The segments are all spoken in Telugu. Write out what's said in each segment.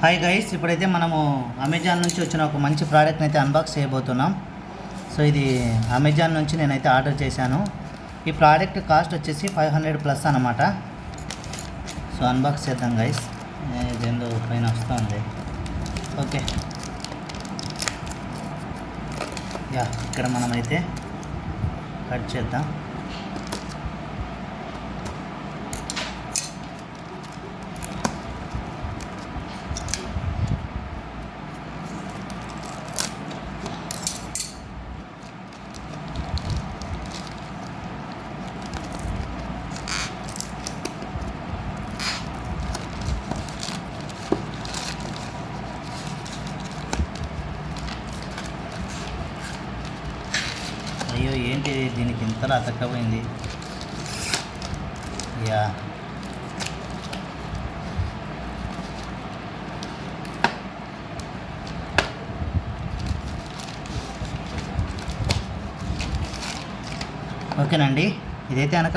హాయ్ గైస్, ఇప్పుడైతే మనము అమెజాన్ నుంచి వచ్చిన ఒక మంచి ప్రోడక్ట్ని అయితే అన్బాక్స్ చేయబోతున్నాం. సో ఇది అమెజాన్ నుంచి నేనైతే ఆర్డర్ చేశాను. ఈ ప్రోడక్ట్ కాస్ట్ వచ్చేసి 500 ప్లస్ అనమాట. సో అన్బాక్స్ చేద్దాం గైస్. ఇదేందో పైన వస్తుంది. ఓకే, ఇక్కడ మనమైతే కట్ చేద్దాం. అయ్యో, ఏంటి దీనికి ఇంతలా అతక్కపోయింది. ఓకేనండి, ఇదైతే కనుక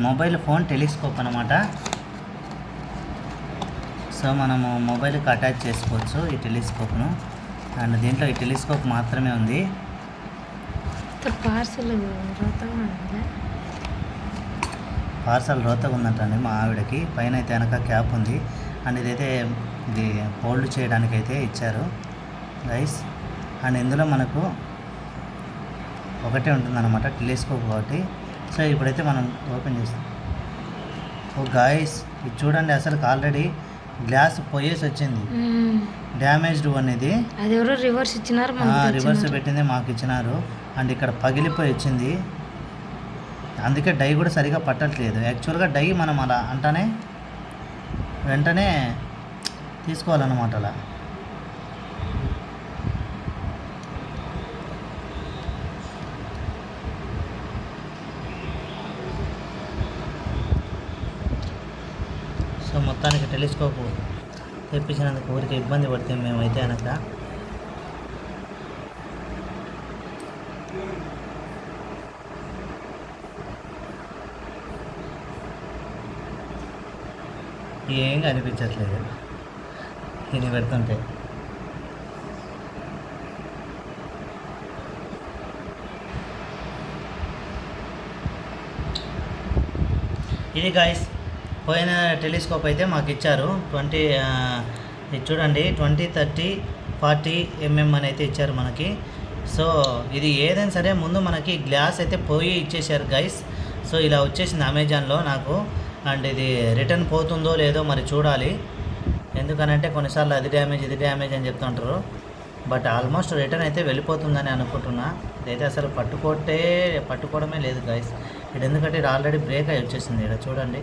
మొబైల్ ఫోన్ టెలిస్కోప్ అనమాట. సో మనము మొబైల్కి అటాచ్ చేసుకోవచ్చు ఈ టెలిస్కోప్ను. అండ్ దీంట్లో ఈ టెలిస్కోప్ మాత్రమే ఉంది. పార్సల్ రోతగా ఉందంటండి మా ఆవిడకి. పైన అయితే వెనక క్యాప్ ఉంది. అండ్ ఇది హోల్డ్ చేయడానికి అయితే ఇచ్చారు గైస్. అండ్ ఇందులో మనకు ఒకటే ఉంటుందన్నమాట, టెలిస్కోప్ ఒకటి. సో ఇప్పుడైతే మనం ఓపెన్ చేస్తాం. ఓ గైస్, ఇది చూడండి, అసలు ఆల్రెడీ గ్లాస్ పోయేసి వచ్చింది. డ్యామేజ్డ్ అనేది అది ఎవరో రివర్స్ ఇచ్చినారు, రివర్స్ పెట్టింది మాకు ఇచ్చినారు. అండ్ ఇక్కడ పగిలిపోయి వచ్చింది. అందుకే డై కూడా సరిగా పట్టట్లేదు. యాక్చువల్గా డై మనం అలా అంటానే వెంటనే తీసుకోవాలన్నమాట. అలా సో మొత్తానికి టెలిస్కోప్ తెప్పించినందుకు ఊరికి ఇబ్బంది పడితే మేమైతే అనక ఏం అనిపించట్లేదు ఇది పెడుతుంటే. ఇది గాయస్, పోయిన టెలిస్కోప్ అయితే మాకు ఇచ్చారు. ఇది చూడండి, 20, 30, 40 mm అని అయితే ఇచ్చారు మనకి. సో ఇది ఏదైనా సరే ముందు మనకి గ్లాస్ అయితే పోయి ఇచ్చేసారు గైస్. సో ఇలా వచ్చేసింది అమెజాన్లో నాకు. అండ్ ఇది రిటర్న్ పోతుందో లేదో మరి చూడాలి. ఎందుకనంటే కొన్నిసార్లు అది డ్యామేజ్ ఇది డ్యామేజ్ అని చెప్తుంటారు. బట్ ఆల్మోస్ట్ రిటర్న్ అయితే వెళ్ళిపోతుందని అనుకుంటున్నా. ఇదైతే అసలు పట్టుకోవడమే లేదు గైస్. ఇది ఎందుకంటే ఇది ఆల్రెడీ బ్రేక్ అయి వచ్చేసింది. ఇక్కడ చూడండి.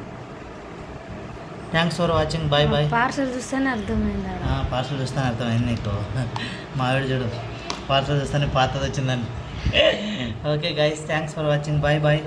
Thanks for watching. Bye bye. Parcel చూస్తేనే అర్థమైంది నీకు. మా ఆవిడ చూడు, పార్సల్ చూస్తేనే పాతది వచ్చిందని. Okay guys, thanks for watching. Bye bye.